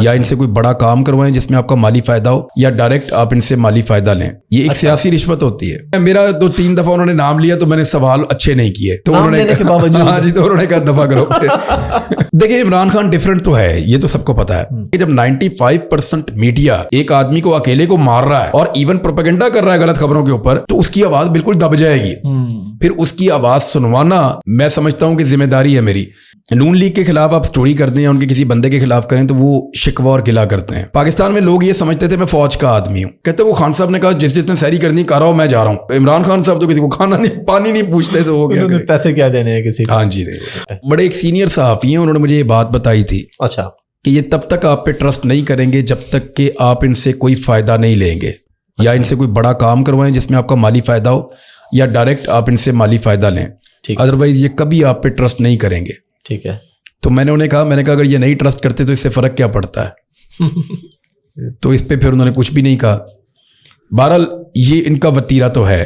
या इनसे कोई बड़ा काम करवाएं जिसमें आपका माली फायदा हो, या डायरेक्ट आप इनसे माली फायदा लें। ये एक सियासी रिश्वत होती है। मेरा 2-3 दफा उन्होंने नाम लिया तो मैंने सवाल अच्छे नहीं किए, तो उन्होंने हाँ जी, तो उन्होंने कहा दफा करो। देखिए, इमरान खान डिफरेंट तो है, ये तो सबको पता है कि जब 95% मीडिया एक आदमी को अकेले को मार रहा है और इवन प्रोपेगेंडा कर रहा है गलत खबरों के ऊपर, तो उसकी आवाज बिल्कुल दब जाएगी। फिर उसकी आवाज सुनवाना मैं समझता हूं कि जिम्मेदारी है मेरी। नून लीग के खिलाफ आप स्टोरी करते हैं, उनके किसी बंदे के खिलाफ करें तो वो शिकवा और गिला करते हैं। पाकिस्तान में लोग ये समझते थे मैं फौज का आदमी हूं, कहते वो खान साहब ने कहा जिसने सैरी करनी कर रहा हूं, मैं जा रहा हूं। इमरान खान साहब तो किसी को खाना नहीं पानी नहीं पूछते, तो वो क्या करें? पैसे क्या देने हैं किसी को? हाँ जी, नहीं। बड़े एक सीनियर सहाफी हैं, उन्होंने मुझे ये बात बताई थी, अच्छा, कि ये तब तक आप पे ट्रस्ट नहीं करेंगे जब तक कि आप इनसे कोई फायदा नहीं लेंगे, या इनसे कोई बड़ा काम करवाएं जिसमें आपका माली फायदा हो, या डायरेक्ट आप इनसे माली फायदा लें। अदरवाइज ये कभी आप पे ट्रस्ट नहीं करेंगे। ठीक है। तो मैंने कहा अगर ये नहीं ट्रस्ट करते तो इससे फर्क क्या पड़ता है? तो इस पे फिर उन्होंने कुछ भी नहीं कहा। बहरहाल ये इनका वतीरा तो है,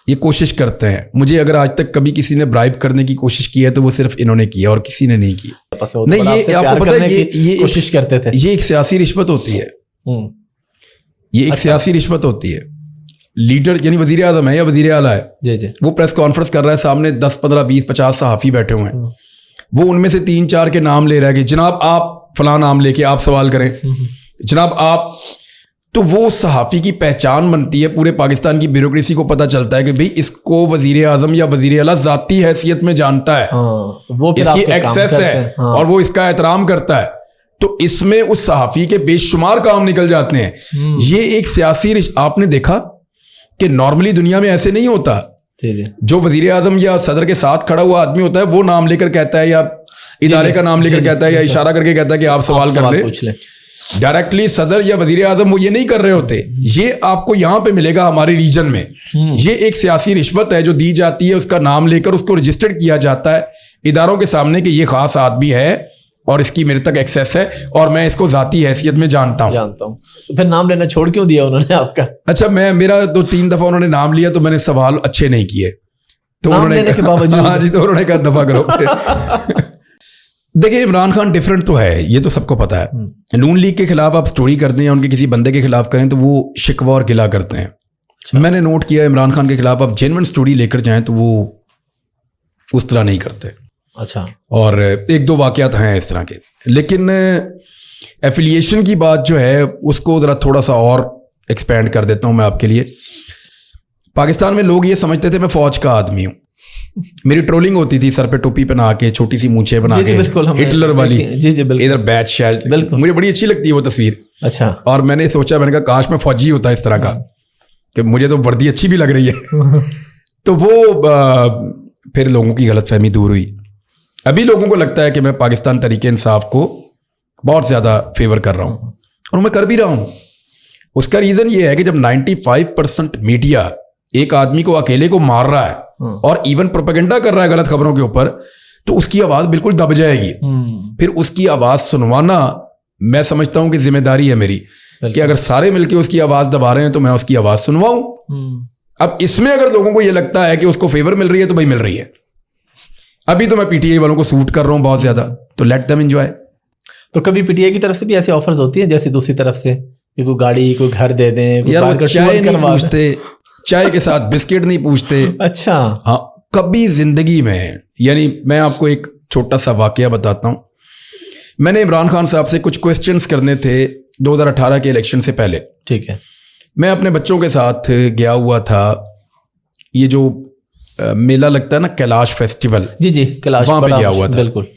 ये कोशिश करते हैं। मुझे अगर आज तक कभी किसी ने ब्राइब करने की कोशिश की है तो वो सिर्फ इन्होंने किया और किसी ने नहीं की। नहीं, ये आपको पता है, ये कोशिश करते थे। ये एक सियासी रिश्वत होती है। ये एक सियासी रिश्वत होती है। लीडर यानी वजीर आजम है या वजीर आला है, जी, वो प्रेस कॉन्फ्रेंस कर रहा है, सामने 10, 15, 20, 50 सहाफ़ी बैठे हुए हैं। वो उनमें से 3-4 के नाम ले रहा है कि जनाब आप फलां नाम लेके आप सवाल करें, जनाब आप। तो वो सहाफ़ी की पहचान बनती है, पूरे पाकिस्तान की ब्यूरोक्रेसी को पता चलता है कि भाई इसको वजीर आजम या वजीर आला ज़ाती हैसियत में जानता है, वो इसकी एक्सेस है और वो इसका एहतराम करता है। तो इसमें उस सहाफ़ी के बेशुमार काम निकल जाते हैं। ये एक सियासी आपने देखा कि नॉर्मली दुनिया में ऐसे नहीं होता। जो वजीर आजम या सदर के साथ खड़ा हुआ आदमी होता है वो नाम लेकर कहता है, या इदारे का नाम लेकर कहता है, या इशारा करके कहता है कि आप सवाल कर ले। डायरेक्टली सदर या वजीर आजम वो ये नहीं कर रहे होते। ये आपको यहाँ पे मिलेगा हमारे रीजन में। ये एक सियासी रिश्वत है जो दी जाती है, उसका नाम लेकर उसको रजिस्टर्ड किया जाता है इदारों के सामने कि ये खास आदमी है और इसकी मेरे तक एक्सेस है और मैं इसको जाती हैसियत में जानता हूँ। तो फिर नाम लेना छोड़ क्यों दिया उन्होंने आपका? अच्छा, मेरा 2-3 दफा उन्होंने नाम लिया तो मैंने सवाल अच्छे नहीं किए, तो उन्होंने हाँ जी, तो उन्होंने कहा दफा करो। देखिए, इमरान खान डिफरेंट तो है, ये तो सबको पता है। नून लीग के खिलाफ आप स्टोरी करते हैं, उनके किसी बंदे के खिलाफ करें तो वो शिकवा और गिला करते हैं। अच्छा। मैंने नोट किया इमरान खान के खिलाफ आप जेन्युइन स्टोरी लेकर जाएं तो वो उस तरह नहीं करते। अच्छा। और 1-2 वाकयात हैं इस तरह के, लेकिन एफिलिएशन की बात जो है उसको ज़रा थोड़ा सा और एक्सपेंड कर देता हूँ मैं आपके लिए। पाकिस्तान में लोग ये समझते थे मैं फ़ौज का आदमी हूँ। मेरी ट्रोलिंग होती थी, सर पे टोपी पहना के, छोटी सी मूंछें बना के, हिटलर वाली, इधर बैच शैल, मुझे बड़ी अच्छी लगती है वो तस्वीर। अच्छा। और मैंने सोचा, मैंने कहा काश मैं फौजी होता इस तरह का, कि मुझे तो वर्दी अच्छी भी लग रही है। तो वो फिर लोगों की गलतफहमी दूर हुई। अभी लोगों को लगता है कि मैं पाकिस्तान तरीके इंसाफ को बहुत ज़्यादा फेवर कर रहा हूँ, और मैं कर भी रहा हूँ। उसका रीज़न ये है कि जब 95% मीडिया एक आदमी को अकेले को मार रहा है और इवन प्रोपेगेंडा कर रहा है गलत खबरों के ऊपर, तो उसकी आवाज़ बिल्कुल दब जाएगी। फिर उसकी आवाज़ सुनवाना मैं समझता हूँ कि जिम्मेदारी है मेरी, कि अगर सारे मिलकर उसकी आवाज़ दबा रहे हैं तो मैं उसकी आवाज़ सुनवाऊँ। अब इसमें अगर लोगों को ये लगता है कि उसको फेवर मिल रही है तो भाई मिल रही है। अभी तो मैं पीटीआई वालों को सूट कर रहा हूँ बहुत ज्यादा, तो लेट देम एंजॉय। तो कभी पीटीआई की तरफ से भी ऐसी ऑफर्स होती है जैसे दूसरी तरफ से कोई गाड़ी, कोई घर दे दें? यार वो चाय नहीं पूछते, चाय के साथ बिस्किट नहीं पूछते। अच्छा। हाँ, कभी जिंदगी में। यानी मैं आपको एक छोटा सा वाकया बताता हूँ। मैंने इमरान खान साहब से कुछ क्वेश्चंस करने थे 2018 के इलेक्शन से पहले। ठीक है। मैं अपने बच्चों के साथ गया हुआ था, ये जो मेला लगता है ना कैलाश फेस्टिवल, जी कैलाश, वहाँ पे गया हुआ था। बिल्कुल।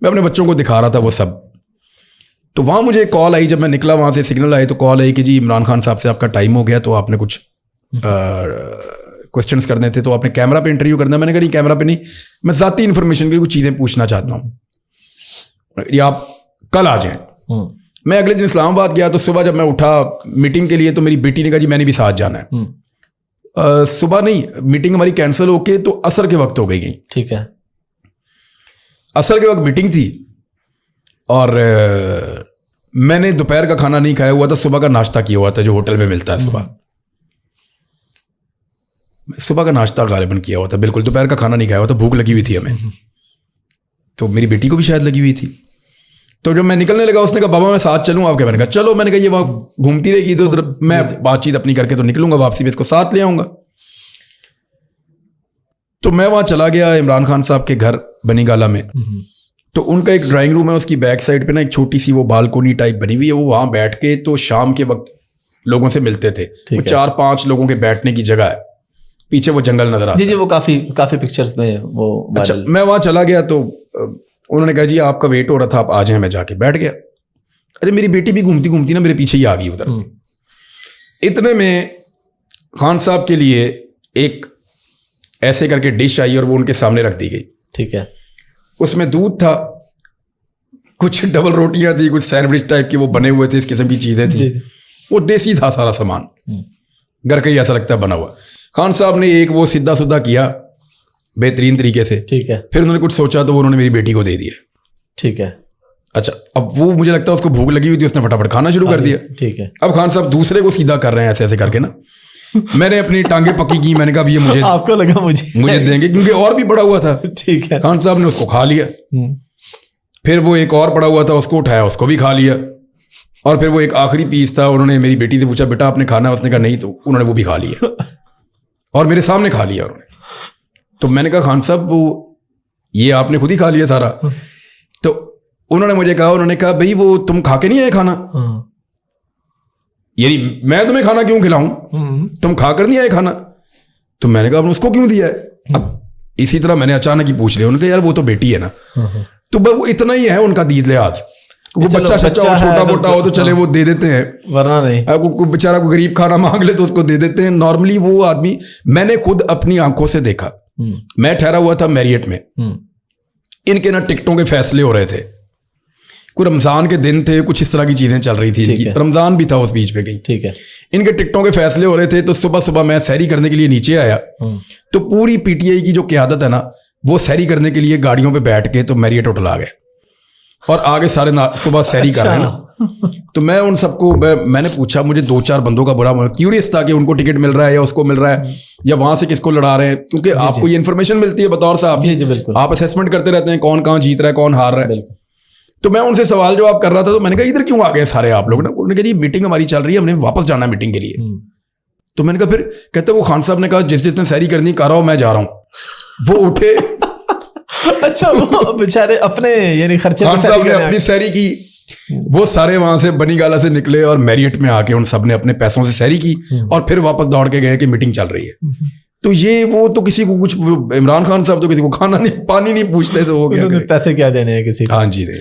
मैं अपने बच्चों को दिखा रहा था वो सब। तो वहाँ मुझे कॉल आई, जब मैं निकला वहाँ से सिग्नल आई तो कॉल आई कि जी इमरान खान साहब से आपका टाइम हो गया, तो आपने कुछ क्वेश्चंस करने थे, तो आपने कैमरा पे इंटरव्यू करना है। मैंने कहा नहीं, कैमरा पे नहीं, मैं ज़ाती इन्फॉर्मेशन की कुछ चीज़ें पूछना चाहता हूँ, या आप कल आ जाएं। मैं अगले दिन इस्लामाबाद गया, तो सुबह जब मैं उठा मीटिंग के लिए तो मेरी बेटी ने कहा जी मैंने भी साथ जाना है। सुबह नहीं, मीटिंग हमारी कैंसिल होके तो असर के वक्त हो गई। ठीक है। असर के वक्त मीटिंग थी और मैंने दोपहर का खाना नहीं खाया हुआ था, सुबह का नाश्ता किया हुआ था जो होटल में मिलता है। सुबह का नाश्ता गालिबन किया हुआ था, बिल्कुल दोपहर का खाना नहीं खाया हुआ था। भूख लगी हुई थी हमें, तो मेरी बेटी को भी शायद लगी हुई थी। तो जब मैं निकलने लगा उसने कहा बाबा मैं साथ चलूँ आपके। मैंने कहा चलो। मैंने कहा ये वहाँ घूमती रहेगी तो उधर मैं बातचीत अपनी करके तो निकलूंगा, वापसी में इसको साथ ले आऊँगा। तो मैं वहाँ चला गया इमरान खान साहब के घर बनीगाला में। तो उनका एक ड्राइंग रूम है, उसकी बैक साइड पे ना एक छोटी सी वो बालकोनी टाइप बनी हुई है। वो वहाँ बैठ के तो शाम के वक्त लोगों से मिलते थे। वो 4-5 लोगों के बैठने की जगह है, पीछे वो जंगल नजर आता है। जी वो काफी पिक्चर्स में वो। अच्छा, मैं वहाँ चला गया तो उन्होंने कहा जी आपका वेट हो रहा था, आप आ जाएं। मैं जाके बैठ गया। अरे मेरी बेटी भी घूमती घूमती ना मेरे पीछे ही आ गई उधर। इतने में खान साहब के लिए एक ऐसे करके डिश आई और वो उनके सामने रख दी गई। ठीक है। उसमें दूध था, कुछ डबल रोटियां थी, कुछ सैंडविच टाइप के वो बने हुए थे, इस किस्म की चीजें थी। वो देसी था सारा सामान, घर का ही ऐसा लगता है बना हुआ। खान साहब ने एक वो सीधा सुधा किया बेहतरीन तरीके से। ठीक है। फिर उन्होंने कुछ सोचा तो उन्होंने मेरी बेटी को दे दिया। ठीक है। अच्छा, अब वो मुझे लगता है उसको भूख लगी हुई थी, उसने फटाफट खाना शुरू कर दिया। ठीक है। अब खान साहब दूसरे को सीधा कर रहे हैं ऐसे ऐसे करके ना। मैंने अपनी टांगे पक्की की, मैंने कहा ये मुझे आपको लगा मुझे देंगे क्योंकि और भी पड़ा हुआ था। ठीक है। खान साहब ने उसको खा लिया। फिर वो एक और पड़ा हुआ था, उसको उठाया, उसको भी खा लिया। और फिर वो एक आखिरी पीस था, उन्होंने मेरी बेटी से पूछा बेटा आपने खाना? उसने कहा नहीं, तो उन्होंने वो भी खा लिया और मेरे सामने खा लिया उन्होंने। तो मैंने कहा खान साहब वो ये आपने खुद ही खा लिया सारा? तो उन्होंने कहा भाई वो तुम खा के नहीं आए खाना? यानी मैं तुम्हें खाना क्यों खिलाऊं, तुम खा कर नहीं आए खाना? तो मैंने कहा उसको क्यों दिया है? अब इसी तरह मैंने अचानक ही पूछ लिया। उन्होंने कहा यार वो तो बेटी है ना। तो बस वो इतना ही है उनका दीद लिहाज। वो बच्चा हो, छोटा मोटा हो तो चले वो दे देते हैं, वरना नहीं। बेचारा को गरीब खाना मांग ले तो उसको दे देते हैं। नॉर्मली वो आदमी मैंने खुद अपनी आंखों से देखा। मैं ठहरा हुआ था मैरियट में, इनके ना टिकटों के फैसले हो रहे थे। कोई रमजान के दिन थे, कुछ इस तरह की चीजें चल रही थी इनकी। रमजान भी था उस बीच पे कहीं। ठीक है। इनके टिकटों के फैसले हो रहे थे। तो सुबह सुबह मैं सहरी करने के लिए नीचे आया तो पूरी पीटीआई की जो क़यादत है ना, वो सहरी करने के लिए गाड़ियों पे बैठ के तो मैरियट होटल आ गए और आगे सारे सुबह सहरी कर रहे हैं ना। तो मैं उन सबको मैंने पूछा, मुझे 2-4 बंदों का बड़ा क्यूरियस था कि उनको टिकट मिल रहा है या उसको मिल रहा है या वहां से किसको लड़ा रहे हैं, क्योंकि आपको ये इन्फॉर्मेशन मिलती है बतौर साहब। आप असेसमेंट करते रहते हैं कौन कहाँ जीत रहा है, कौन हार रहा है। तो मैं उनसे सवाल जवाब कर रहा था। तो मैंने कहा इधर क्यों आ गए सारे आप लोग ना? उन्होंने कहा मीटिंग हमारी चल रही है, हमने वापस जाना है मीटिंग के लिए। तो मैंने कहा फिर? कहते वो खान साहब ने कहा जिसने सहरी करनी कर रहा हूं, मैं जा रहा हूं। वो उठे। अच्छा, वो बेचारे अपने यानी खर्चे खान साहब ने अपनी सहरी की। वो सारे वहां से बनीगाला से निकले और मैरियट में आके उन सब ने अपने पैसों से सहरी की और फिर वापस दौड़ के गए कि मीटिंग चल रही है। तो ये वो तो किसी को कुछ, इमरान खान साहब तो किसी को खाना नहीं पानी नहीं पूछते, तो वो क्या पैसे क्या देने हैं किसी को? हाँ जी नहीं।